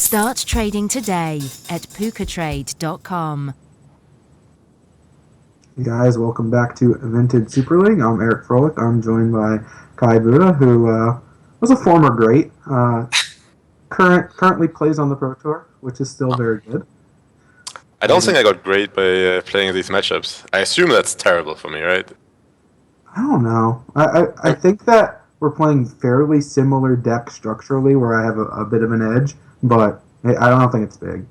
Start trading today at pukatrade.com. Hey guys, welcome back to Vintage Super League. I'm Eric Froelich. I'm joined by Kai Buda, who was a former great. Currently plays on the Pro Tour, which is still very good. I don't think I got great by playing these matchups. I assume that's terrible for me, right? I don't know. I think that we're playing fairly similar decks structurally, where I have a bit of an edge, but I don't think it's big.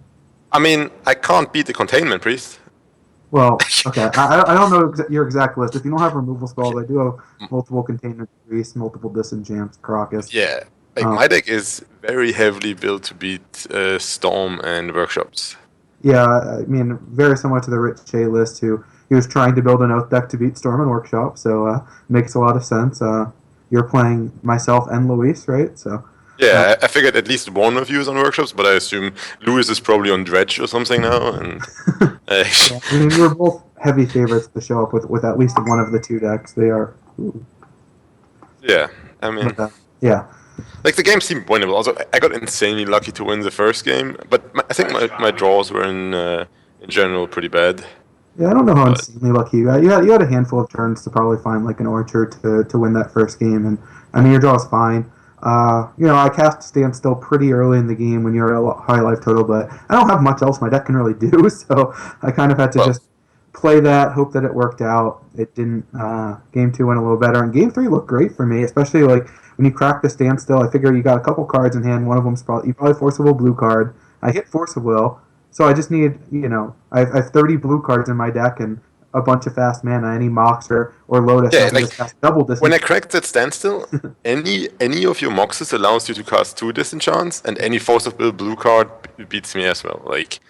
I mean, I can't beat the Containment Priest. Well, okay. I don't know your exact list. If you don't have removal spells, I do have multiple Containment Priests, multiple Disenchants, Crocus. Yeah, my deck is very heavily built to beat Storm and Workshops. Yeah, I mean, very similar to the Rich J list, who he was trying to build an Oath deck to beat Storm and Workshop, so makes a lot of sense. You're playing myself and Luis, right? So yeah, I figured at least one of you is on Workshops, but I assume Luis is probably on Dredge or something now. And yeah, I mean, we're both heavy favorites to show up with at least one of the two decks. They are. Ooh. Yeah, I mean, yeah. Like, the game seemed winnable. Also, I got insanely lucky to win the first game, but I think my draws were in general pretty bad. Yeah, I don't know how insanely lucky you got. You had a handful of turns to probably find like an orchard to win that first game, and I mean your draw is fine. I cast Standstill pretty early in the game when you're at a high life total, but I don't have much else my deck can really do, so I kind of had to just play that, hope that it worked out. It didn't. Game 2 went a little better, and Game 3 looked great for me, especially like when you crack the Standstill. I figure you got a couple cards in hand. One of them's probably Force of Will blue card. I hit Force of Will, so I just need, I have 30 blue cards in my deck and a bunch of fast mana, any Mox or Lotus. Yeah, like, just cast double Disenchant. When I cracked that Standstill, any of your Moxes allows you to cast 2 Disenchants, and any Force of Will blue card beats me as well. Like,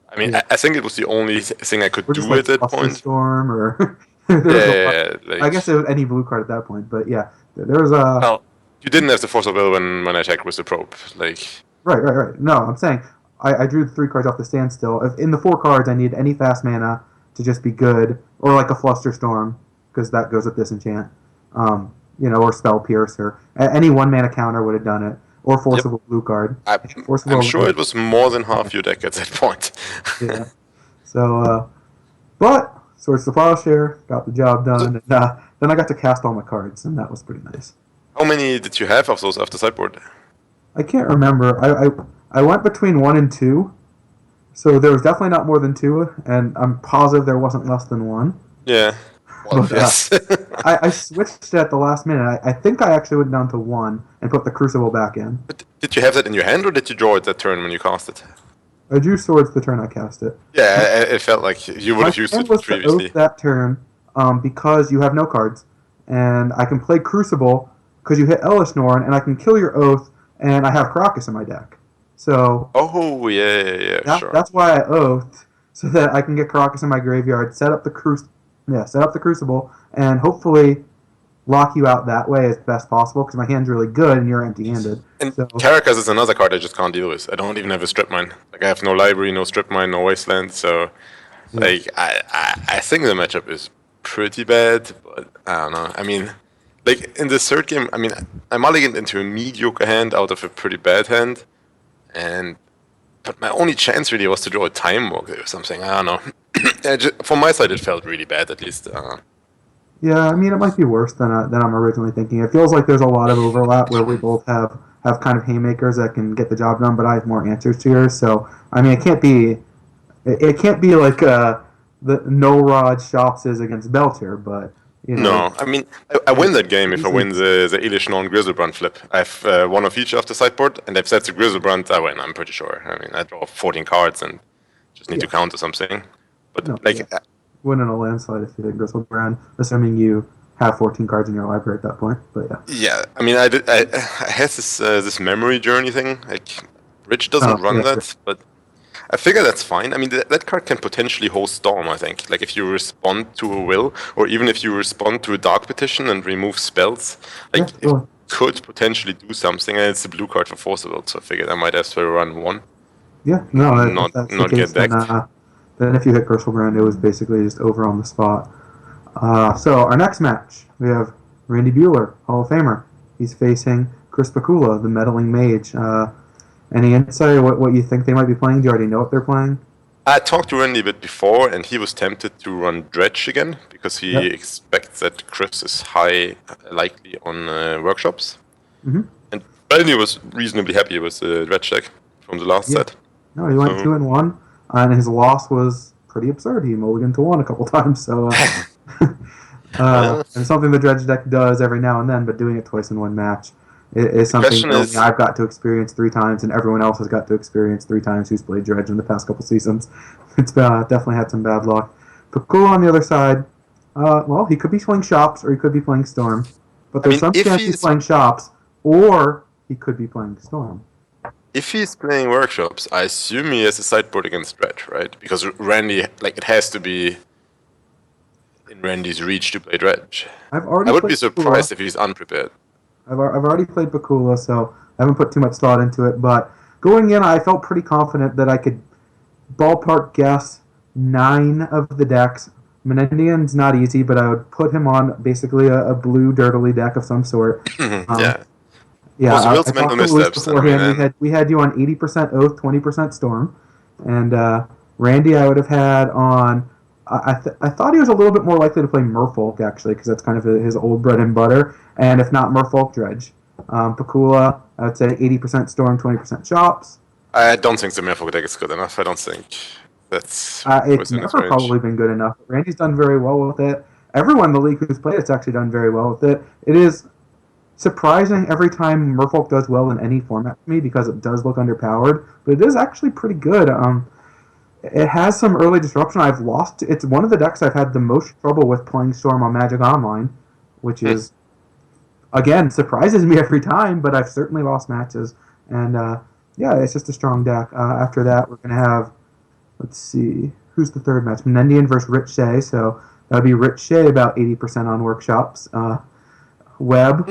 I mean, I think it was the only thing I could do at that point. Storm or like, I guess it was any blue card at that point, but yeah, there was a. Well, you didn't have the Force of Will when I attacked with the Probe, like. Right. No, I'm saying I drew the 3 cards off the Standstill. If in the 4 cards I need any fast mana to just be good, or like a Flusterstorm, because that goes with Disenchant, or Spell Pierce, or any 1 mana counter would have done it, or Force of a blue card. I'm sure it was more than half your deck at that point. Yeah. So, but Swords to Plowshare got the job done, and then I got to cast all my cards, and that was pretty nice. How many did you have of those off the sideboard? I can't remember. I went between 1 and 2. So there was definitely not more than 2, and I'm positive there wasn't less than 1. Yeah. Well, but, yes. I switched at the last minute. I think I actually went down to 1 and put the Crucible back in. But did you have that in your hand, or did you draw it that turn when you cast it? I drew Swords the turn I cast it. Yeah, it felt like you would have used it previously. Oath that turn because you have no cards, and I can play Crucible because you hit Elishnorn, and I can kill your Oath, and I have Crocus in my deck. So. Oh yeah, sure. That's why I oathed, so that I can get Crocus in my graveyard, set up the Crucible, and hopefully lock you out that way as best possible, because my hand's really good and you're empty-handed. And Caracas is another card I just can't deal with. I don't even have a Strip Mine. Like, I have no library, no Strip Mine, no Wasteland, so like I think the matchup is pretty bad, but I don't know. I mean, like, in the third game, I mean, I mulliganed into a mediocre hand out of a pretty bad hand. But my only chance really was to draw a Time Walk or something. I don't know. From my side, it felt really bad, at least. Yeah, I mean, it might be worse than I'm originally thinking. It feels like there's a lot of overlap where we both have kind of haymakers that can get the job done, but I have more answers to yours. So, I mean, it can't be like the No Rod Shops is against Belcher, but. No, I mean, I win that game if I win the Elishnorn Grizzlebrand flip. I have 1 of each off the sideboard, and if that's a Grizzlebrand, I win, I'm pretty sure. I mean, I draw 14 cards and just need to counter something. But, win in a landslide if you hit Grizzlebrand, assuming you have 14 cards in your library at that point, but yeah. Yeah, I mean, I had this memory journey thing. Like, Rich doesn't run that, but I figure that's fine. I mean, that card can potentially host Storm, I think. Like, if you respond to a will, or even if you respond to a Dark Petition and remove spells, like, it could potentially do something, and it's a blue card for Force of Will, so I figured I might as well run 1. Yeah, no, not the get decked. Then if you hit Grizzlebrand, it was basically just over on the spot. So, our next match, we have Randy Buehler, Hall of Famer. He's facing Chris Pikula, the meddling mage. Any insight what you think they might be playing? Do you already know what they're playing? I talked to Randy a bit before, and he was tempted to run Dredge again because he Yep. expects that Chris is high likely on workshops. Mm-hmm. And Randy was reasonably happy with the Dredge deck from the last set. No, he went So- 2-1, and his loss was pretty absurd. He mulliganed to 1 a couple times, so and something the Dredge deck does every now and then, but doing it twice in one match is something question that is- I've got to experience 3 times, and everyone else has got to experience 3 times who's played Dredge in the past couple seasons. It's definitely had some bad luck. Pikula on the other side, well, he could be playing Shops or he could be playing Storm, but there's some if chance he's he's- playing Shops or he could be playing Storm. If he's playing workshops, I assume he has a sideboard against Dredge, right? Because Randy, like, it has to be in Randy's reach to play Dredge. I've already I would played be surprised Pikula. if he's unprepared. I've already played Pikula, so I haven't put too much thought into it. But going in, I felt pretty confident that I could ballpark guess 9 of the decks. Menendian's not easy, but I would put him on basically a blue dirtily deck of some sort. Yeah. Yeah, Was I Will's talked mental to Luis missteps, I mean, beforehand. We had you on 80% Oath, 20% Storm, and Randy I would have had on. I thought he was a little bit more likely to play Merfolk actually, because that's kind of his old bread and butter. And if not Merfolk, Dredge. Pikula, I would say 80% Storm, 20% Shops. I don't think the Merfolk deck is good enough. I don't think that's It's within his never range. probably been good enough. Randy's done very well with it. Everyone in the league who's played it's actually done very well with it. It is surprising every time Merfolk does well in any format to me because it does look underpowered, but it is actually pretty good. It has some early disruption. I've lost. It's one of the decks I've had the most trouble with playing Storm on Magic Online, which is, again, surprises me every time, but I've certainly lost matches. And yeah, it's just a strong deck. After that, we're going to have, let's see, who's the third match? Menendian versus Rich Shea. So that would be Rich Shea about 80% on workshops. Web.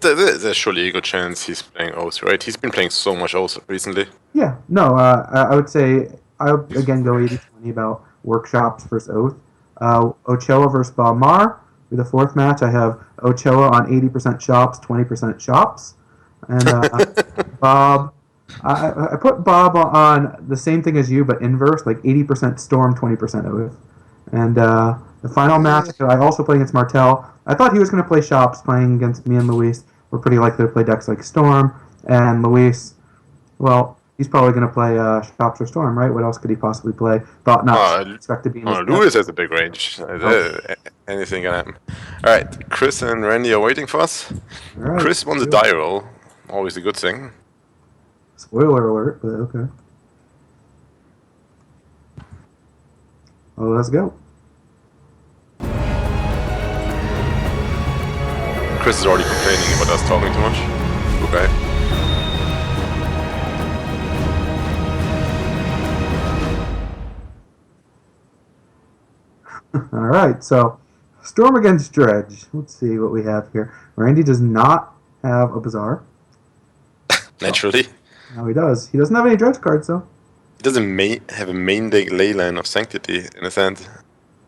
There's surely a good chance he's playing Oath, right? He's been playing so much Oath recently. Yeah, no, I would say I would again go 80-20 about workshops versus Oath. Ochoa versus Bob Marr. For the fourth match, I have Ochoa on 80% Shops, 20% Shops. And Bob, I put Bob on the same thing as you, but inverse, like 80% Storm, 20% Oath. And the final match, I also play against Martel. I thought he was going to play Shops, playing against me and Luis. We're pretty likely to play decks like Storm. And Luis, well, he's probably going to play Shops or Storm, right? What else could he possibly play? Thought not expect to be in this deck. Lewis has a big range. Anything can happen. Alright, Chris and Randy are waiting for us. All right, Chris won the die roll. Always a good thing. Spoiler alert, but okay. Well, let's go. Chris is already complaining about us talking too much. Okay. All right, so Storm against Dredge. Let's see what we have here. Randy does not have a Bazaar. Naturally. No, he does. He doesn't have any Dredge cards, though. He doesn't have a main deck Leyline of Sanctity in his hand.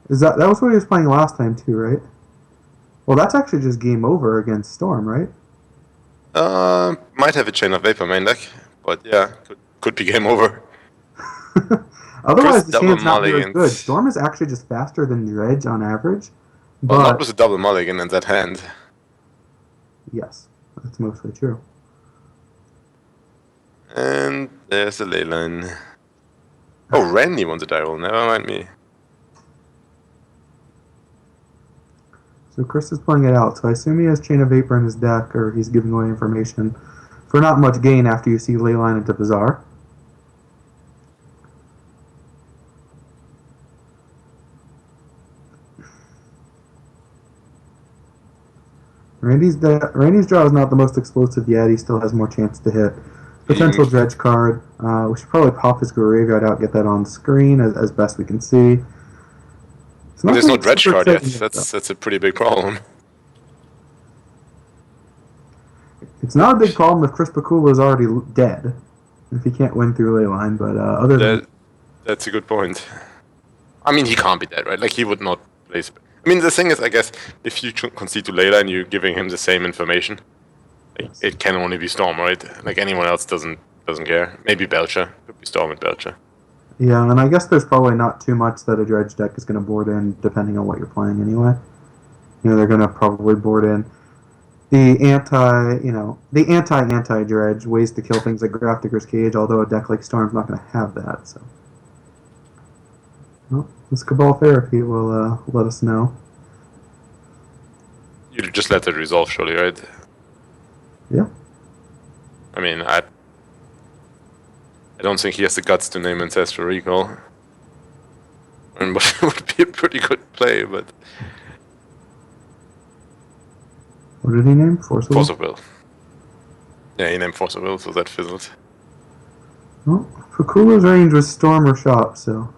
Is that was what he was playing last time too, right? Well, that's actually just game over against Storm, right? Might have a Chain of Vapor main deck, but yeah, could be game over. Otherwise, Chris the game's not very double good. mulligans. Storm is actually just faster than Dredge on average. Well, But not with a double mulligan in that hand. yes, that's mostly true. And there's a Leyline. Oh, Randy won the die roll, never mind me. So Chris is playing it out. So I assume he has Chain of Vapor in his deck, or he's giving away information for not much gain after you see Leyline into Bazaar. Randy's draw is not the most explosive yet. He still has more chance to hit. Potential Dredge card. We should probably pop his graveyard out, get that on screen as best we can see. It's But there's no nothing Dredge super card yet. exciting though. That's a pretty big problem. It's not a big problem if Chris Pikula is already dead. If he can't win through Leyline, but other than That's a good point. I mean, he can't be dead, right? Like, he would not place. I mean, the thing is, I guess, if you concede to Leyline, you're giving him the same information. Like, Yes. it can only be Storm, right? Like, anyone else doesn't doesn't care. Maybe Belcher. Could be Storm and Belcher. Yeah, and I guess there's probably not too much that a dredge deck is going to board in, depending on what you're playing anyway. They're going to probably board in the anti-dredge ways to kill things like Grafdigger's Cage, although a deck like Storm's not going to have that, so. Well, this Cabal Therapy will let us know. You just let it resolve, surely, right? Yeah. I mean, I don't think he has the guts to name Ancestral Recall. And it would be a pretty good play, but... What did he name? Force of Will? Force of Will. Yeah, he named Force of Will, so that fizzled. Well, Pikula's range was Storm or Shop, so...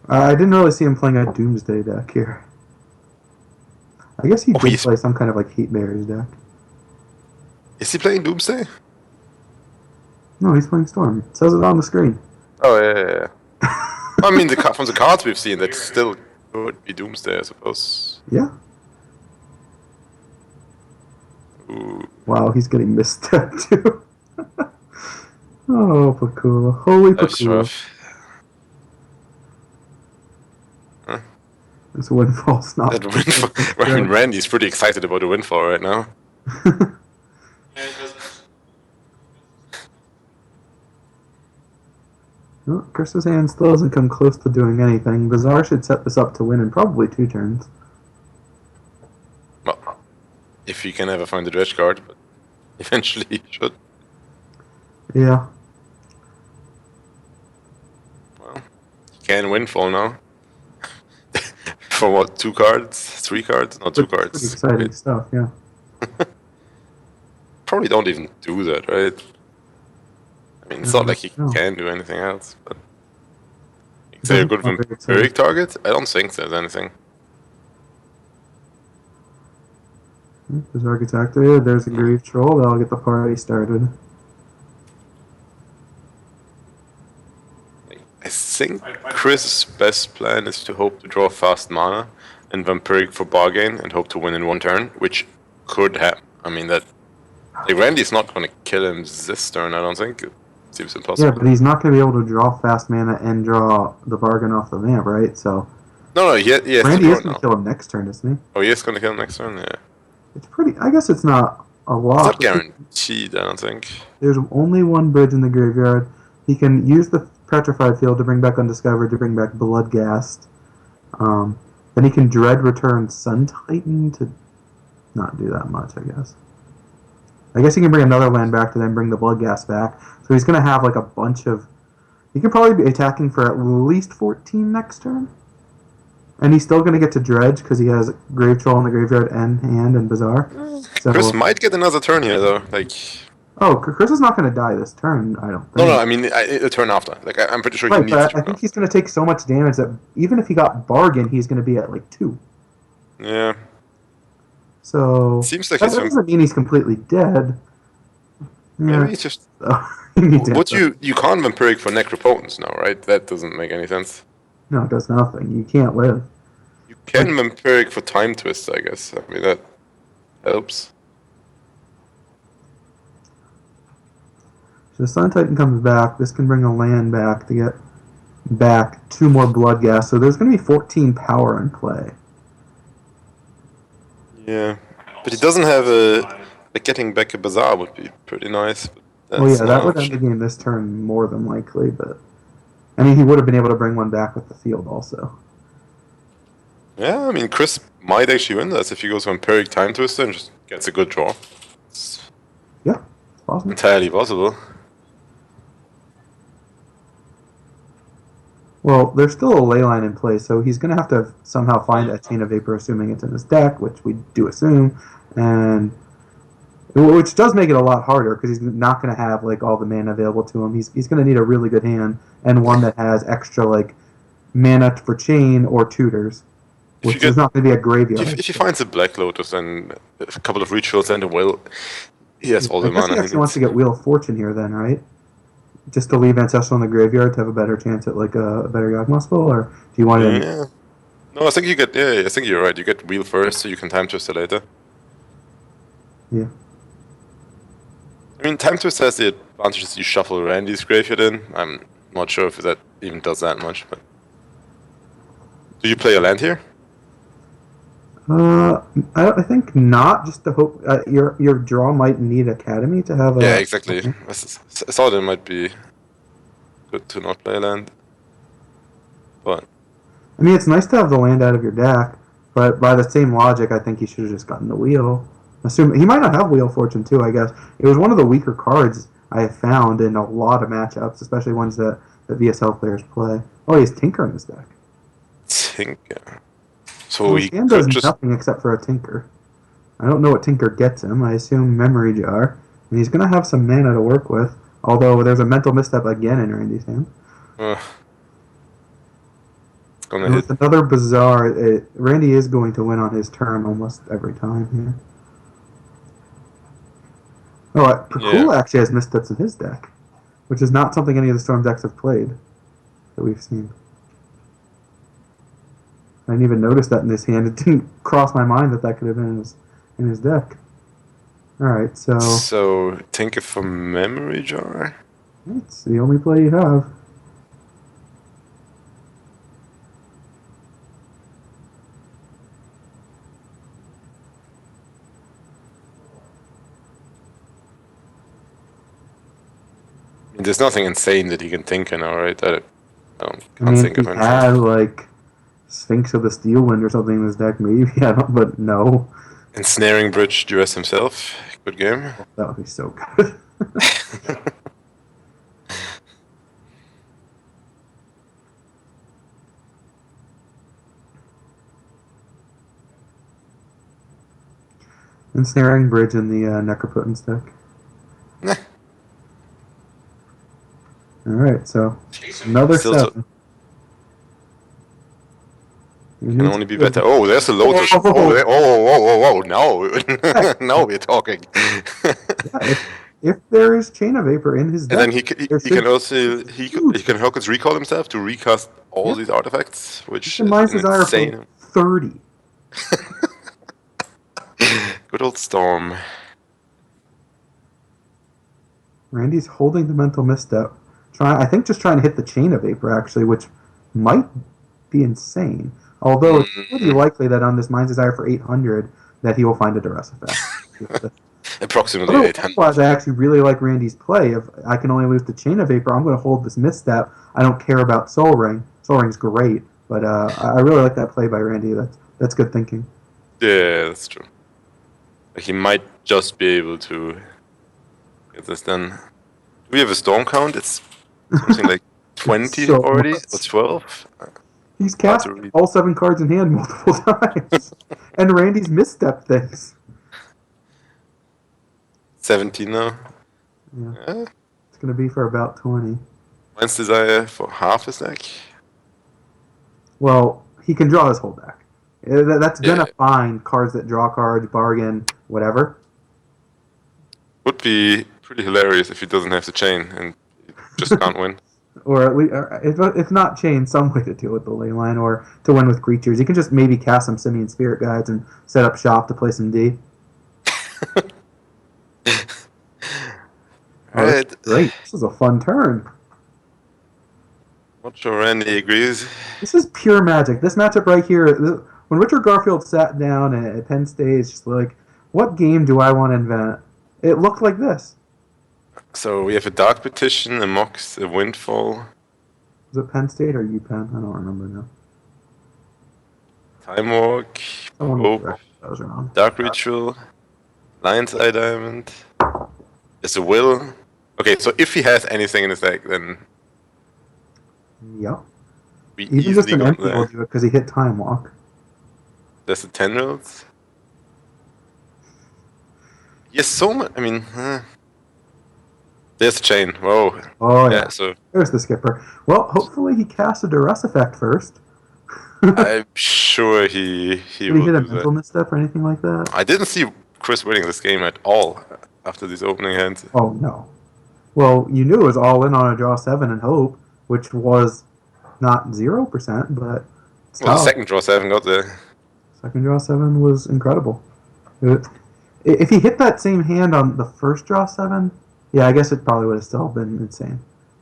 I didn't really see him playing a Doomsday deck here. I guess he did play some kind of like Heat Bears deck. Is he playing Doomsday? No, he's playing Storm. It says it on the screen. Oh, yeah. I mean, from the cards we've seen, that still would be Doomsday, I suppose. Yeah. Ooh. Wow, he's getting misstepped too. Oh, Pikula. Holy Pikula. Huh? This windfall's not... That windfall. I mean, Randy's pretty excited about the windfall right now. Well, Chris's hand still doesn't come close to doing anything. Bazaar should set this up to win in probably 2 turns. Well, if he can ever find the dredge card, but eventually he should. Yeah. Well, he can windfall now. For what, 2 cards? 3 cards? No, 2 cards. Pretty exciting stuff, yeah. Probably don't even do that, right? I mean, it's not like he can do anything else, but... Is there a good vampiric target? I don't think there's anything. Bazaar gets activated, there's a Grief Troll, that'll get the party started. I think Chris' best plan is to hope to draw fast mana and vampiric for bargain and hope to win in 1 turn, which could happen. I mean, that... Like, Randy's not going to kill him this turn, I don't think. It seems impossible. Yeah, but he's not going to be able to draw fast mana and draw the bargain off the map, right? So... No, he has Randy is going to kill him next turn, isn't he? Oh, he is going to kill him next turn, yeah. It's pretty... I guess it's not a lot. It's not guaranteed, I don't think. There's only 1 bridge in the graveyard. He can use the Petrified Field to bring back Undiscovered, to bring back Bloodghast. Then he can Dread Return Sun Titan to not do that much, I guess. I guess he can bring another land back to then bring the Bloodghast back. So he's going to have like a bunch of... He could probably be attacking for at least 14 next turn. And he's still going to get to Dredge because he has Grave Troll in the graveyard and Hand and Bazaar. So, Chris might get another turn here, though. Like... Oh, Chris is not going to die this turn, I don't think. No, I mean, a turn after. Like, I'm pretty sure he needs to. I think he's going to take so much damage that even if he got Bargain, he's going to be at, like, 2. Yeah. So... Seems like that doesn't mean he's completely dead. Yeah. Maybe he's just... You can't vampiric for Necropotence now, right? That doesn't make any sense. No, it does nothing. You can't live. You can vampiric for Time Twist, I guess. I mean, that helps. So the Sun Titan comes back. This can bring a land back to get back 2 more Bloodghast. So there's going to be 14 power in play. Yeah. But he doesn't have a... Like, getting back a Bazaar would be pretty nice. Well, yeah, that would end the game this turn more than likely, but... I mean, he would have been able to bring one back with the field also. Yeah, I mean, Chris might actually win this if he goes Vampiric Time Twister and just gets a good draw. It's possible. Entirely possible. Well, there's still a Leyline in play, so he's going to have to somehow find a Chain of Vapor, assuming it's in his deck, which we do assume, and which does make it a lot harder because he's not going to have like all the mana available to him. He's going to need a really good hand and one that has extra like mana for Chain or Tutors, which is not going to be a graveyard. If he finds a Black Lotus and a couple of rituals and a Will, he has all the mana. He actually wants to get Wheel of Fortune here, then, right? Just to leave Ancestral in the graveyard to have a better chance at like a better Yawgmoth spell, or do you want to? Yeah. No, I think you get. Yeah, I think you're right. You get Wheel first, so you can Time Twist it later. Yeah. I mean, Time Twist has the advantages you shuffle Randy's graveyard in. I'm not sure if that even does that much, but... Do you play a land here? I think not. Just to hope your draw might need Academy to have a. Yeah, exactly. Okay. I thought it might be good to not play a land, but I mean, it's nice to have the land out of your deck, but by the same logic, I think he should have just gotten the wheel. Assuming he might not have Wheel of Fortune too. I guess it was one of the weaker cards I have found in a lot of matchups, especially ones that VSL players play. Oh, he has Tinker in his deck. Tinker. So Well, he his hand could does just... nothing except for a Tinker. I don't know what Tinker gets him. I assume Memory Jar. And he's going to have some mana to work with. Although there's a mental misstep again in Randy's hand. It's gonna hit. It's another bizarre... Randy is going to win on his turn almost every time here. Oh, Pikula actually has missteps in his deck. Which is not something any of the Storm decks have played. That we've seen. I didn't even notice that in his hand. It didn't cross my mind that could have been in his deck. Alright, so... So, Tinker for Memory Jar? It's the only play you have. I mean, there's nothing insane that he can Tinker now, right? I can't think of if he anything. had, like, Sphinx of the Steel Wind or something in his deck, maybe. But no. Ensnaring Bridge Duress himself. Good game. That would be so good. Ensnaring Bridge in the Necropotence deck. Nah. Alright, so another Still 7. Can only be better. Oh, there's a Lotus. Oh, no. Now we're talking. Yeah, if there is Chain of Vapor in his deck, And then he can also he can Hurkyl's Recall himself to recast all these artifacts, which is Demise Desire insane. for 30. Good old Storm. Randy's holding the mental misstep. I think just trying to hit the Chain of Vapor, actually, which might be insane. Although it's pretty likely that on this Mind's Desire for 800, that he will find a Duress effect. Approximately 800. Otherwise, I actually really like Randy's play. If I can only lose the Chain of Vapor, I'm going to hold this misstep. I don't care about Soul Ring. Soul Ring's great, but I really like that play by Randy. That's good thinking. Yeah, that's true. He might just be able to get this done. Do we have a Storm count? It's something like 20 so already? much. Or 12? He's cast all 7 cards in hand multiple times. And Randy's misstep things. 17 now? Yeah. It's going to be for about 20. Mind's Desire for half his deck? Well, he can draw his whole deck. That's going to find cards that draw cards, bargain, whatever. Would be pretty hilarious if he doesn't have the chain and he just can't win. Or at least, if not chain, some way to deal with the ley line or to win with creatures. You can just maybe cast some Simian Spirit Guides and set up shop to play some D. Alright. Great. This is a fun turn. Not sure Randy agrees. This is pure magic. This matchup right here, when Richard Garfield sat down at Penn State, it's just like, what game do I want to invent? It looked like this. So we have a Dark Petition, a Mox, a Windfall. Was it Penn State or UPenn? I don't remember now. Time Walk, Hope, Dark Ritual, Lion's Eye Diamond. There's a Will. Okay, so if he has anything in his deck, then yep. We even easily just an got empty there. will do it because he hit Time Walk. There's the Tendrils. Yes, so much. I mean, there's the chain. Whoa. Oh yeah. So there's the skipper. Well, hopefully he casts a Duress effect first. I'm sure he Did he will hit a do mental that. misstep or anything like that? I didn't see Chris winning this game at all after these opening hands. Oh no. Well, you knew it was all in on a draw 7 and hope, which was not 0%, but it's Well, the tough. second draw 7 got there. Second draw 7 was incredible. If he hit that same hand on the first draw 7, Yeah, I guess it probably would have still been insane.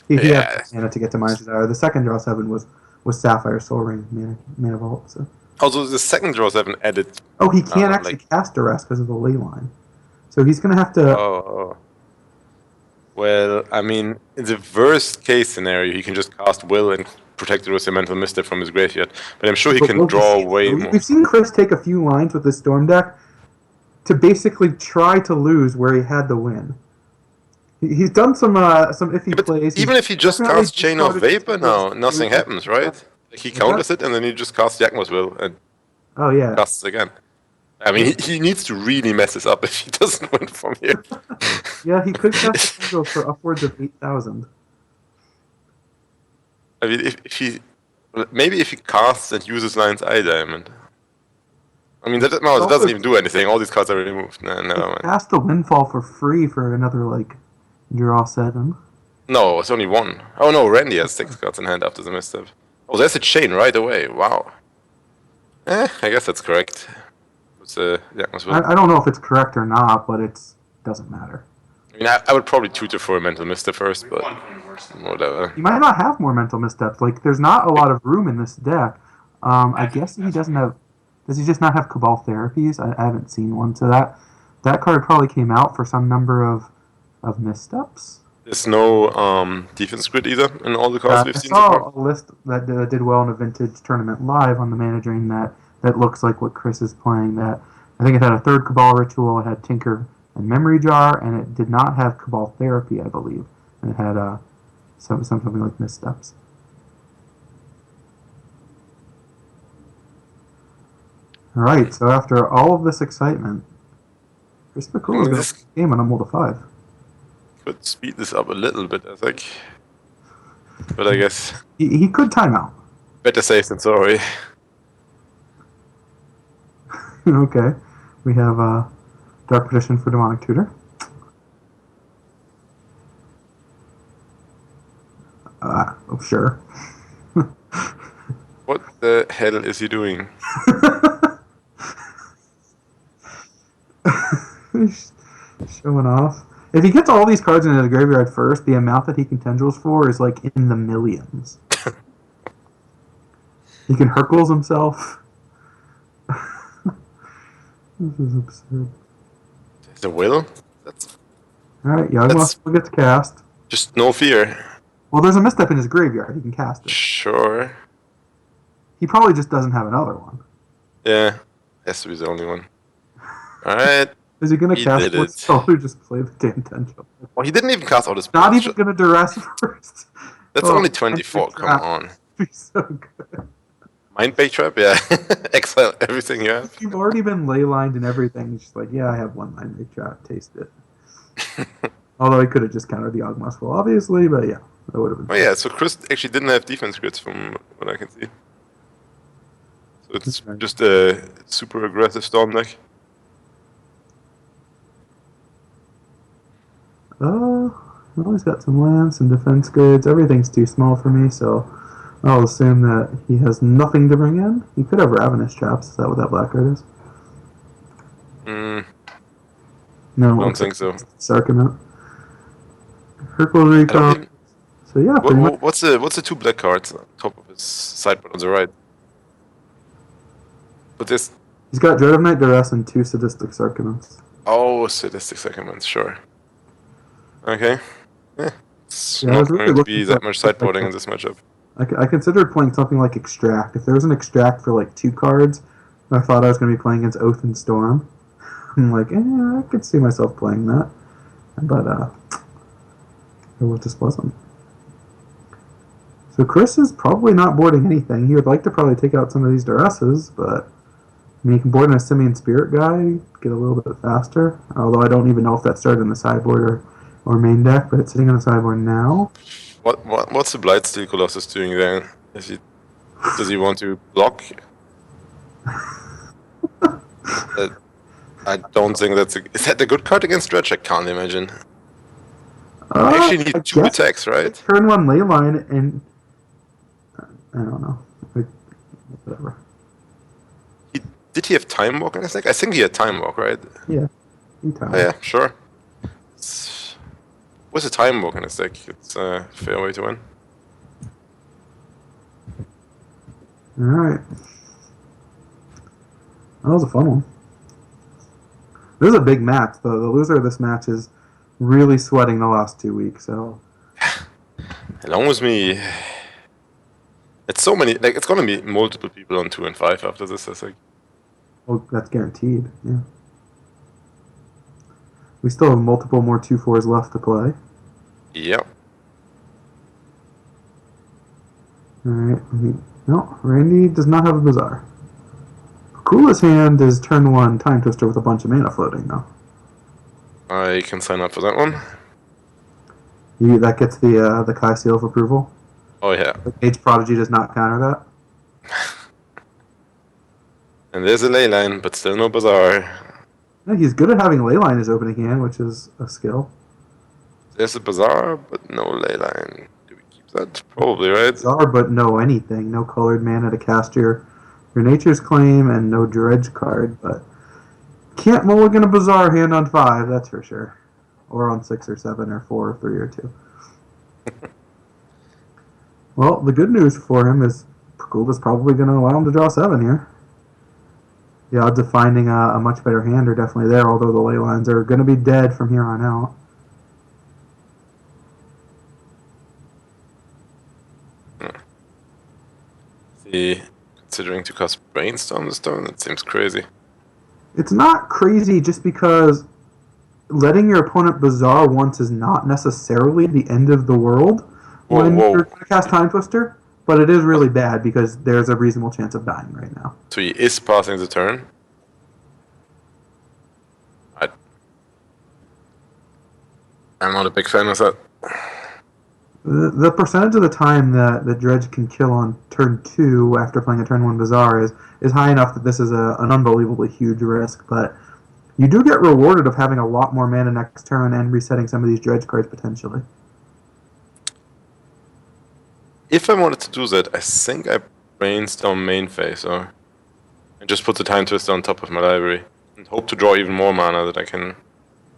He had Yeah. mana to get to -0. The second draw 7 was Sapphire Soul Ring mana vault. So. Also, the second draw 7 added. Oh, he I don't can't know, actually cast Duress because of the ley line. So he's gonna have to. Oh. Well, I mean, in the worst case scenario, he can just cast Will and protect it with a mental misstep from his graveyard. But I'm sure he can draw way more. We've seen Chris take a few lines with the Storm deck to basically try to lose where he had the win. He's done some iffy plays. Even if he just casts Chain of Vapor now, nothing happens, right? Like he counters it and then he just casts Yakma's Will and casts again. I mean, he needs to really mess this up if he doesn't win from here. Yeah, he could cast the Angel for upwards of 8,000. I mean, if he casts and uses Lion's Eye Diamond. I mean, that doesn't even do anything. All these cards are removed. Nah, never mind. Cast the Windfall for free for another draw 7. No, it's only one. Oh no, Randy has 6 cards in hand after the misstep. Oh, there's a chain right away. Wow. I guess that's correct. I don't know if it's correct or not, but it doesn't matter. I mean, I would probably tutor for a mental misstep first, but whatever. He might not have more mental missteps. There's not a lot of room in this deck. I guess he doesn't have. Does he just not have Cabal Therapies? I haven't seen one. So that card probably came out for some number of missteps. There's no defense grid either in all the cards we've seen so far. I saw a list that did well in a vintage tournament live on the Mana Drain that looks like what Chris is playing. That I think it had a 3rd Cabal Ritual, it had Tinker and Memory Jar, and it did not have Cabal Therapy, I believe. And it had something like missteps. All right, so after all of this excitement, Chris Pikula got this game on a Mold of 5. Could speed this up a little bit, I think. But I guess he could time out. Better safe than sorry. Okay, we have Dark Petition for Demonic Tutor. Oh, sure. What the hell is he doing? Showing off. If he gets all these cards into the graveyard first, the amount that he can tendrils for is in the millions. He can Hercules himself. This is absurd. The Will? Alright, Yawgmoth will get cast. Just no fear. Well, there's a misstep in his graveyard. He can cast it. Sure. He probably just doesn't have another one. Yeah. Has to be the only one. Alright. Is he going to cast what's or just play the damn tendril? Well, he didn't even cast all this. Not even going to duress first. That's only 24. Come on. He's so good. Mind Bait Trap? Yeah. Exile everything you have. You've already been ley-lined and everything. It's just I have one Mind Bait Trap. Taste it. Although he could have just countered the Ogmas Full, obviously, but yeah. That would have been fun. Yeah, so Chris actually didn't have defense grids from what I can see. So it's just a super aggressive Storm deck. Well, he's got some lands, some defense grids. Everything's too small for me, so I'll assume that he has nothing to bring in. He could have Ravenous Traps. Is that what that black card is? No, I don't think so. Sarcomount. Hercules Recon. So yeah, what's the 2 black cards on top of his sideboard on the right? But this. He's got Dread of Night Duress and 2 Sadistic Sarcomouts. Oh, Sadistic Sarcomouts, sure. Okay. Yeah. It's Yeah, not really going to be that much sideboarding in this matchup. I considered playing something like Extract. If there was an Extract for 2 cards, I thought I was going to be playing against Oath and Storm. I'm I could see myself playing that. But it just wasn't. So Chris is probably not boarding anything. He would like to probably take out some of these Duresses, but you can board in a Simian Spirit guy, get a little bit faster. Although I don't even know if that started in the sideboard or main deck, but it's sitting on the sideboard now. What's the Blightsteel Colossus doing there? Does he want to block? I don't think is that a good card against Dredge? I can't imagine. I actually need 2 attacks, right? Turn 1 Leyline and I don't know. Whatever. Did he have Time Walk in his deck? I think he had Time Walk, right? Yeah. Oh, yeah, sure. What's the time walk in this deck? It's a fair way to win. Alright. That was a fun one. This is a big match, though. The loser of this match is really sweating the last 2 weeks, so... Along with me... It's so many... Like, it's gonna be multiple people on 2 and 5 after this, I think. Well, that's guaranteed, yeah. We still have multiple more 2-4s left to play. Yep. Alright. No, Randy does not have a Bazaar. Pikula's hand is turn 1 Time Twister with a bunch of mana floating, though. I can sign up for that one. That gets the Kai seal of approval. Oh yeah. The Age Prodigy does not counter that. And there's a ley line, but still no Bazaar. Yeah, he's good at having Leyline as opening hand, which is a skill. There's a Bazaar, but no ley line. Do we keep that? Probably, right? Bazaar, but no anything. No colored mana to cast your Nature's Claim, and no Dredge card, but can't mulligan a Bazaar hand on 5, that's for sure. Or on 6 or 7 or 4 or 3 or 2. Well, the good news for him is Pikula's probably going to allow him to draw 7 here. The odds of finding a much better hand are definitely there, although the ley lines are going to be dead from here on out. Considering to cast Brainstorm this turn, that seems crazy. It's not crazy just because letting your opponent Bazaar once is not necessarily the end of the world when you're going to cast Time Twister, but it is really bad because there's a reasonable chance of dying right now. So he is passing the turn? I'm not a big fan of that. The percentage of the time that the Dredge can kill on turn 2 after playing a turn 1 Bazaar is high enough that this is an unbelievably huge risk, but you do get rewarded of having a lot more mana next turn and resetting some of these Dredge cards potentially. If I wanted to do that, I think I Brainstorm main phase, or and just put the Time Twister on top of my library and hope to draw even more mana that I can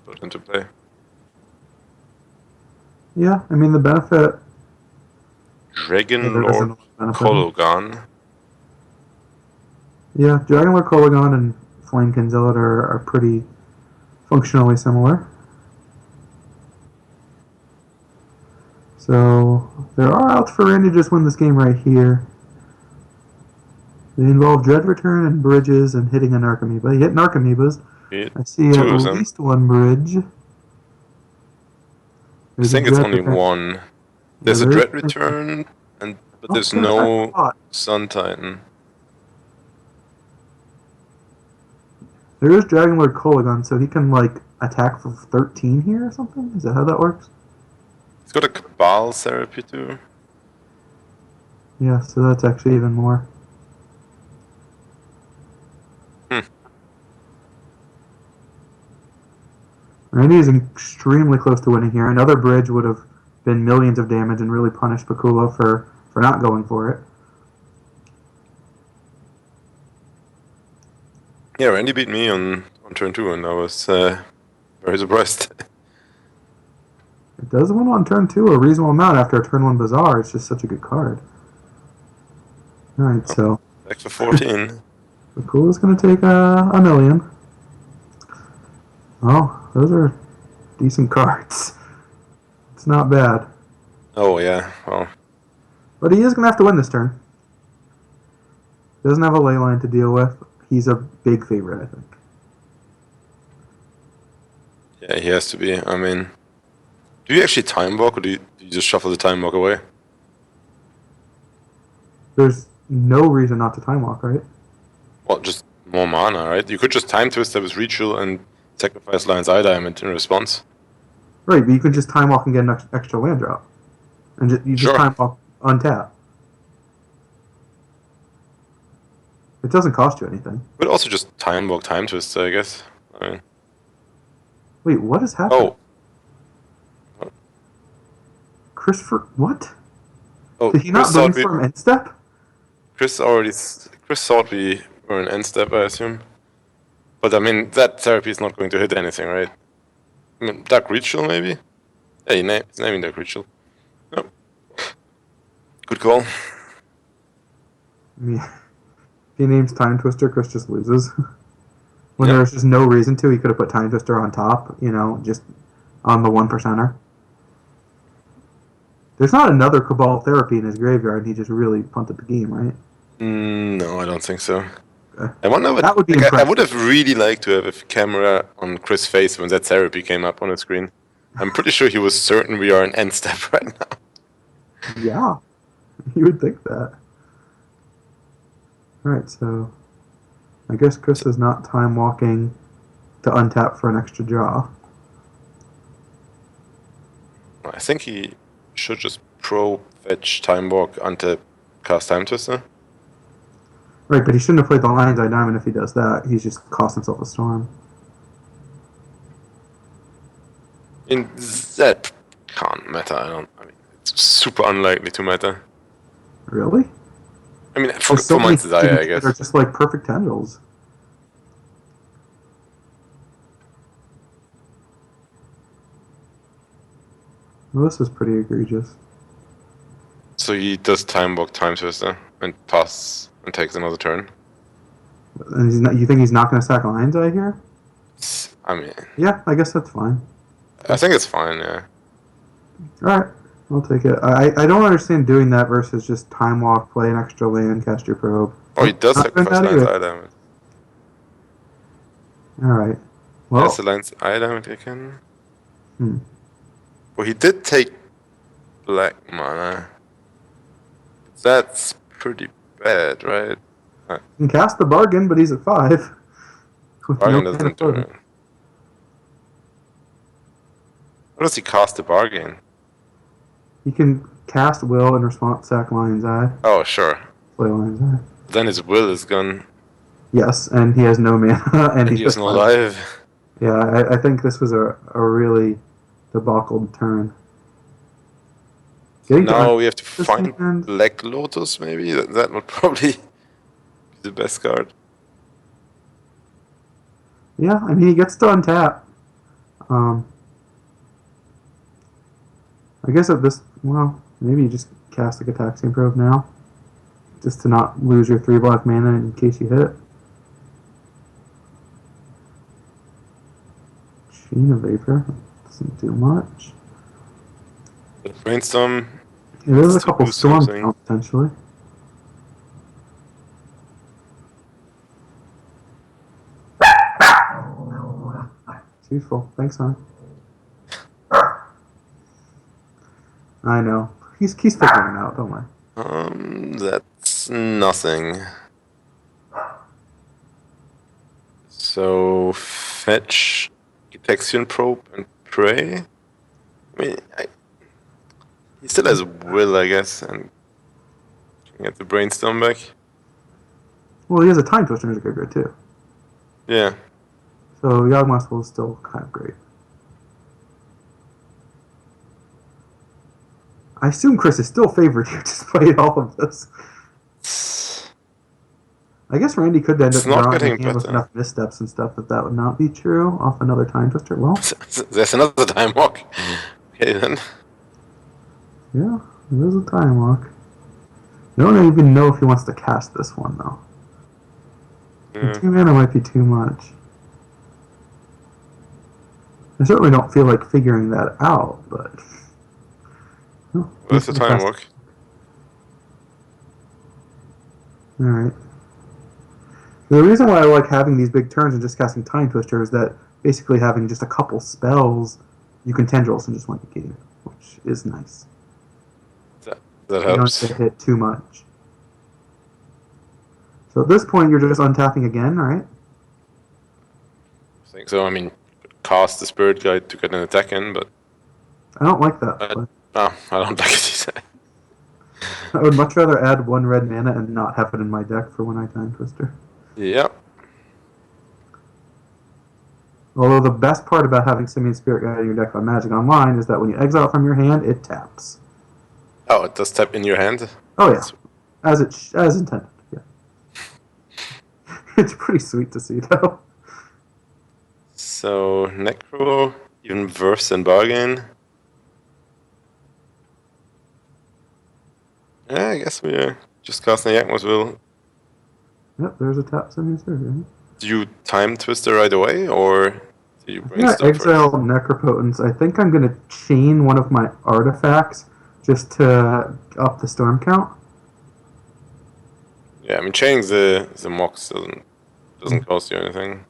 put into play. Yeah, I mean the benefit... Dragon Lord Kologan. Yeah, Dragon Lord Kologan and Flamekin Zealot are pretty functionally similar. So, there are outs for Randy to just win this game right here. They involve Dread Return and bridges and hitting an Archamoeba. He hit an Archamoebas. I see at least one bridge. I think it's only one. There's a Dread Return, but there's no Sun Titan. There is Dragon Lord Kologan, so he can, like, attack for 13 here or something? Is that how that works? He's got a Cabal Therapy too. Yeah, so that's actually even more. Randy is extremely close to winning here. Another bridge would have been millions of damage and really punished Pikula for not going for it. Yeah, Randy beat me on turn 2 and I was very surprised. It does win on turn 2 a reasonable amount after a turn 1 Bazaar. It's just such a good card. Alright, so... Back for 14. Pikula's going to take a million. Oh, those are decent cards. It's not bad. Oh, yeah, well. But he is going to have to win this turn. Doesn't have a ley line to deal with. He's a big favorite, I think. Yeah, he has to be. I mean, do you actually time walk or do you just shuffle the time walk away? There's no reason not to time walk, right? Well, just more mana, right? You could just time twist that with Ritual and sacrifice Lion's Eye Diamond in response. Right, but you could just time walk and get an extra land drop. And you just time walk untap. It doesn't cost you anything. You could also just time walk time twist, I guess. I mean, wait, what is happening? Oh. Christopher, what? Oh, Did he not brainstorm end step? Chris thought we were in end step, I assume. But I mean, that therapy is not going to hit anything, right? I mean, Dark Ritual maybe? Yeah, he's naming the crucial. Oh. Good call. I mean, if he names Time Twister, Chris just loses. When Yep. there's just no reason to, he could have put Time Twister on top, just on the 1%er. There's not another Cabal Therapy in his graveyard, and he just really punted the game, right? No, I don't think so. Okay. I wonder what... That would be I impressive. would have really liked to have a camera on Chris' face when that therapy came up on the screen. I'm pretty sure he was certain we are in end step right now. Yeah, you would think that. Alright, so I guess Chris is not time walking to untap for an extra draw. I think he should just fetch Time Walk onto cast Time Twister. Right, but he shouldn't have played the Lion's Eye Diamond if he does that. He's just cost himself a storm. In that can't matter. I mean, it's super unlikely to matter. Really? I mean, There's for so many Mind's Desire, I things guess. that are just like perfect tendrils. Well, this is pretty egregious. So he does Time Walk Time Twister and pass and takes another turn. And you think he's not going to sack Lion's Eye here? I mean, Yeah, I guess that's fine. I think it's fine, yeah. Alright, I'll take it. I don't understand doing that versus just time walk, play an extra land, cast your probe. Oh, he does Not doing sacrifice that Lion's either. Eye Diamond. Alright. Well, Yes, the Lion's Eye Diamond again. Hmm. Well, he did take black mana. That's pretty bad, right? he can cast the bargain, but he's at 5. With Bargain no doesn't do mana it. What does he cast the bargain? He can cast Will in response, sack Lion's Eye, Oh, sure. play Lion's Eye. Then his will is gone, Yes, and he has no mana, and and he has is not 5. alive. Yeah, I think this was a really debacled turn. Getting to Now we have to this find hand- Black Lotus, maybe? That would probably be the best card. Yeah, I mean, he gets to untap. I guess at this, well, maybe you just cast like a Taxian Probe now. Just to not lose your 3 black mana in case you hit. Sheen of Vapor. Doesn't do much. Brainstorm. Yeah, there's a To couple do storms something. now, potentially. It's useful. Thanks, hon. I know. He's figuring it out, don't worry. That's nothing. So fetch Detection Probe and pray. I mean, he still has will, I guess, and can get the brainstorm back. Well, he has a Time Twister in his graveyard, too. Yeah. So Yawgmoth will is still kind of great. I assume Chris is still favored here despite all of this. I guess Randy could end up It's not drawing getting a game with better. enough missteps and stuff that would not be true off another Time Twister. Well, There's another time walk. Okay then. yeah, it is a Time Walk. I don't even know if he wants to cast this one, though. Yeah. 2 mana might be too much. I certainly don't feel like figuring that out, but... Oh, What's the time walk? Alright. The reason why I like having these big turns and just casting Time Twister is that basically having just a couple spells, you can tendrils and just win the game, which is nice. That You helps. don't get hit too much. So at this point, you're just untapping again, right? I think so. I mean, cast the Spirit Guide to get an attack in, but I don't like that. Uh, But I don't like it either. I would much rather add 1 red mana and not have it in my deck for when I Time Twister. Yeah. Although the best part about having Simian Spirit Guide in your deck on Magic Online is that when you exile from your hand, it taps. Oh, it does tap in your hand. Oh yeah, as intended. Yeah, it's pretty sweet to see though. So Necro, even worse than bargain. Yeah, I guess we're just casting Yakmosville. Yep, there's a tap semi surgery. Do you time Twister right away, or do you I'm gonna brainstorm exile first? Necropotence. I think I'm gonna chain one of my artifacts just to up the storm count. Yeah, I mean, chaining the Mox doesn't cost you anything.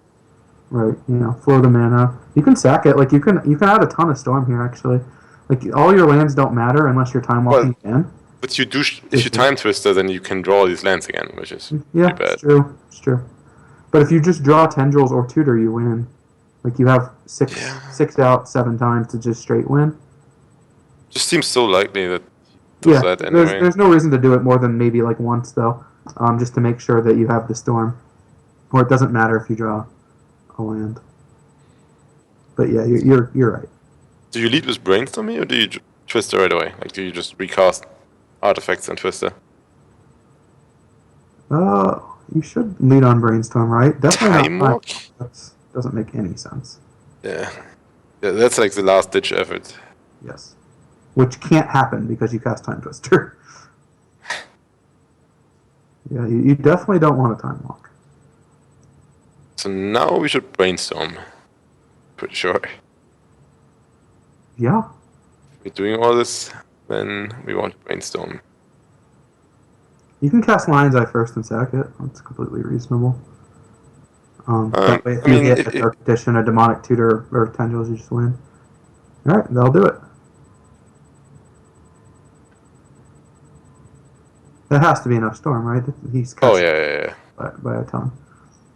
Right, flow the mana. You can sack it. Like you can add a ton of storm here actually. Like all your lands don't matter unless you're time Well, walking again. but if you time Twister, then you can draw these lands again, which is pretty Yeah, it's bad. true. It's true. But if you just draw tendrils or tutor, you win. Like you have six out 7 times to just straight win. Just seems so likely that he does Yeah, that there's anyway. there's no reason to do it more than maybe like once though, just to make sure that you have the storm, or it doesn't matter if you draw a land. But yeah, you're right. Do you lead with Brainstorming, or do you Twister right away? Like, do you just recast artifacts and Twister? You should lead on brainstorm, right? Definitely Time not. Walk? That doesn't make any sense. Yeah. That's like the last ditch effort. Yes, which can't happen because you cast Time Twister. Yeah, you definitely don't want a Time Walk. So now we should brainstorm. Pretty sure. Yeah, If we're doing all this, then we want to brainstorm. you can cast Lion's Eye first and sack it. That's completely reasonable. That way, if I you mean, hit a Dark Petition, a Demonic Tutor, or Tendrils, you just win. All right, they'll do it. That has to be enough storm, right? He's cast oh yeah. by a ton.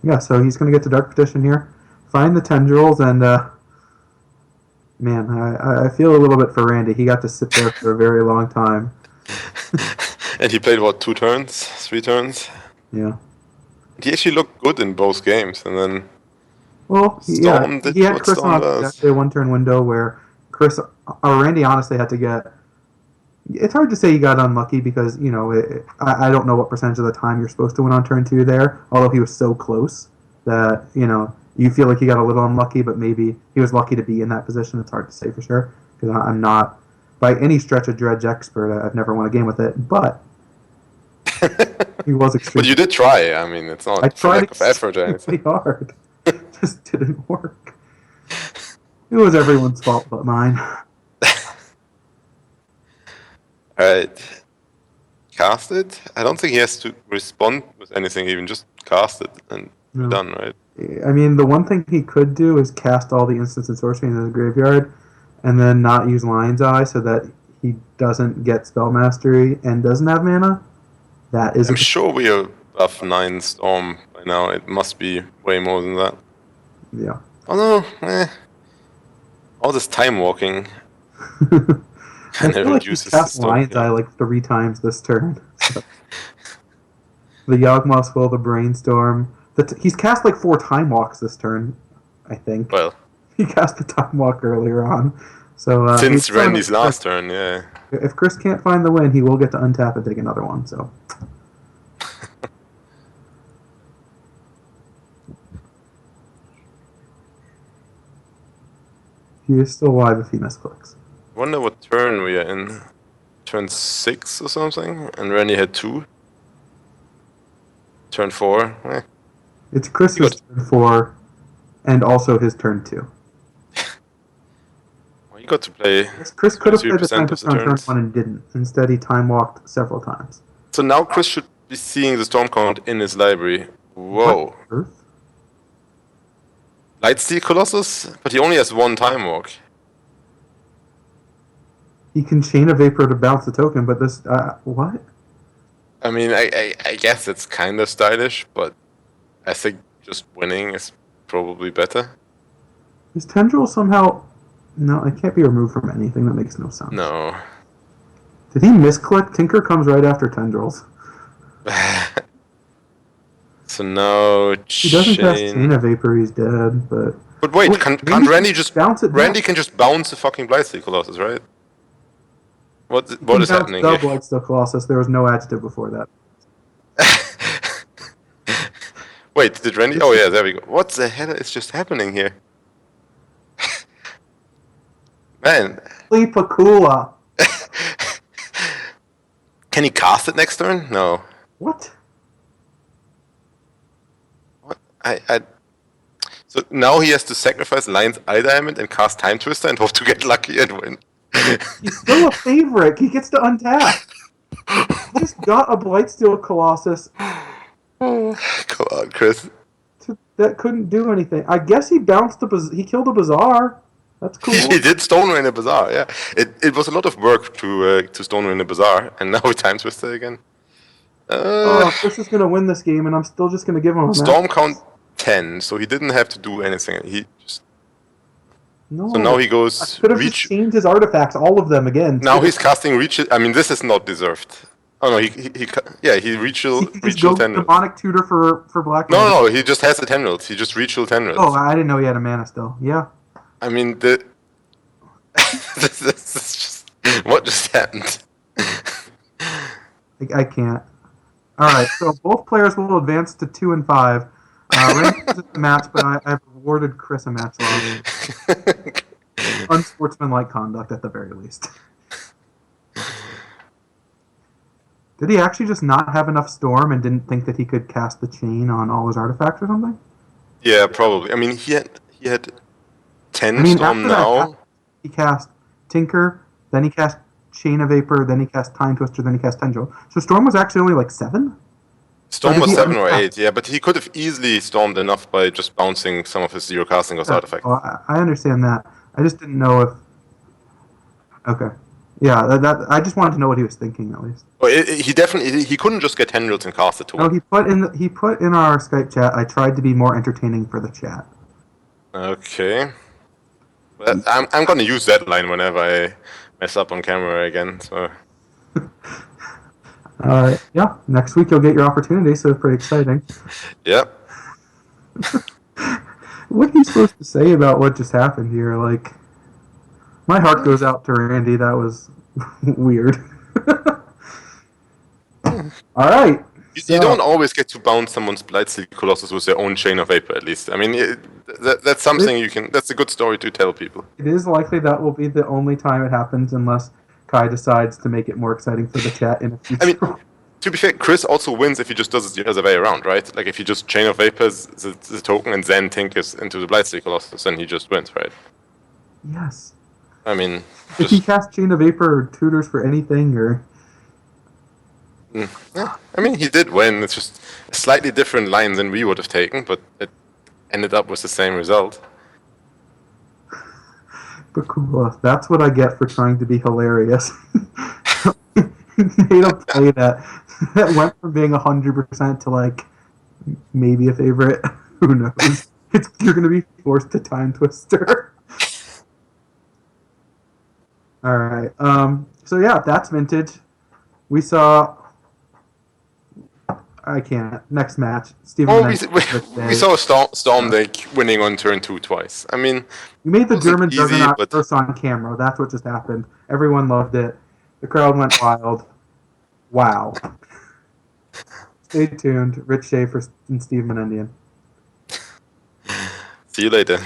Yeah, so he's going to get the Dark Petition here, find the Tendrils, and man, I feel a little bit for Randy. He got to sit there for a very long time. And he played what, 2 turns, 3 turns? Yeah. He actually looked good in both games, and then Well, Storm did he had what Chris Storm on does. a 1-turn window where Randy honestly had to get. It's hard to say he got unlucky because I don't know what percentage of the time you're supposed to win on turn 2 there. Although he was so close that you feel like he got a little unlucky, but maybe he was lucky to be in that position. It's hard to say for sure because I'm not by any stretch a dredge expert. I've never won a game with it, but he was extremely. But you did try. I mean, it's not I for tried lack of effort or anything. extremely hard. Just didn't work. It was everyone's fault but mine. Alright. Cast it? I don't think he has to respond with anything, even just cast it and No. we're done, right? I mean, the one thing he could do is cast all the instants and sorcery into the graveyard, and then not use Lion's Eye so that he doesn't get spell mastery and doesn't have mana. That is I'm sure we are above 9 Storm by now. It must be way more than that. yeah. Oh no, all this time walking I kind feel of like he reduces the cast Storm. Lion's Eye like 3 times this turn. So. The Yawgmoth's Will, the Brainstorm. He's cast like 4 Time Walks this turn, I think. Well, He cast the Time Walk earlier on. So since Randy's last turn, yeah. If Chris can't find the win, he will get to untap and take another one. So. He is still alive if he misclicks. Wonder what turn we are in. Turn 6 or something? And Randy had 2. Turn 4. It's Chris's turn 4, and also his turn 2. Well, you got to play. Chris could have played the 33% time of the on turn turns. 1 and didn't. Instead, he time walked several times. So now Chris should be seeing the storm count in his library. Whoa. What earth? Lightsteel Colossus? But he only has 1 time walk. He can chain a Vapor to bounce the token, but this... what? I mean, I guess it's kind of stylish, but I think just winning is probably better. His Tendril somehow... No, it can't be removed from anything. That makes no sense. No. Did he misclick? Tinker comes right after Tendrils. So now He doesn't cast Chain of Vapor, he's dead, but... But wait, can't Randy just bounce it Randy back? can just bounce the fucking Blightsteel Colossus, right? What is Bounce happening the here? Blightsteel Colossus. There was no adjective before that. Wait, did Randy? Oh yeah, there we go. What the hell is just happening here? Man, Pikula. Can he cast it next turn? No. What? What? So now he has to sacrifice Lion's Eye Diamond and cast Time Twister and hope to get lucky and win. He's still a favorite. He gets to untap. He just got a Blightsteel Colossus. Come on, Chris. That couldn't do anything. I guess he bounced he killed a Bazaar. That's cool. He did Stone Rain a Bazaar, yeah. It was a lot of work to Stone Rain a Bazaar, and now we Time Twister again. Chris is going to win this game, and I'm still just going to give him a Storm match. count 10, so he didn't have to do anything. He just... No. So now he goes... I could have just changed his artifacts, all of them, again. Now he's casting Reach... I mean, this is not deserved. Oh no, he Reach Tendrils. Demonic Tutor for Black. No, he just has the Tendrils. He just Reach Tendrils. Oh, I didn't know he had a mana still. Yeah. I mean, this is just... What just happened? I can't. Alright, so both players will advance to 2 and 5. Randy loses the match, but I've rewarded Chris a match loss. Unsportsmanlike conduct, at the very least. Did he actually just not have enough Storm and didn't think that he could cast the Chain on all his artifacts or something? Yeah, probably. I mean, he had 10 Storm now. He cast Tinker, then he cast Chain of Vapor, then he cast Time Twister, then he cast Tendril. So Storm was actually only like 7? Storm was 7 or 8, yeah, but he could have easily stormed enough by just bouncing some of his zero casting cost artifacts. Well, I understand that. I just didn't know if... Okay. Yeah, I just wanted to know what he was thinking, at least. Well, he couldn't just get Tendrils and cast it to No, him. he put in our Skype chat, I tried to be more entertaining for the chat. Okay. Well, I'm gonna use that line whenever I mess up on camera again, so... Yeah, next week you'll get your opportunity, so it's pretty exciting. Yep. What are you supposed to say about what just happened here? Like, my heart goes out to Randy. That was weird. Alright. You don't always get to bounce someone's Blightsteel Colossus with their own Chain of Vapor, at least. I mean, that's something you can... That's a good story to tell people. It is likely that will be the only time it happens, unless Kai decides to make it more exciting for the chat in the future. I mean, to be fair, Chris also wins if he just does it the other way around, right? Like, if he just Chain of Vapors the token and then tinkers into the Blightsteel Colossus, then he just wins, right? Yes. I mean... If he casts Chain of Vapor or tutors for anything, or... Yeah, I mean, he did win. It's just a slightly different line than we would have taken, but it ended up with the same result. Pikula, that's what I get for trying to be hilarious. Made a play that went from being 100% to like maybe a favorite. Who knows? You're going to be forced to Time Twister. All right. So yeah, that's vintage. We saw. I can't. Next match, Steven. Oh, we saw Storm Deck winning on turn 2 twice. I mean, you made the German easy, Juggernaut but... first on camera. That's what just happened. Everyone loved it. The crowd went wild. Wow. Stay tuned. Rich Schaefer and Steve Menendian. See you later.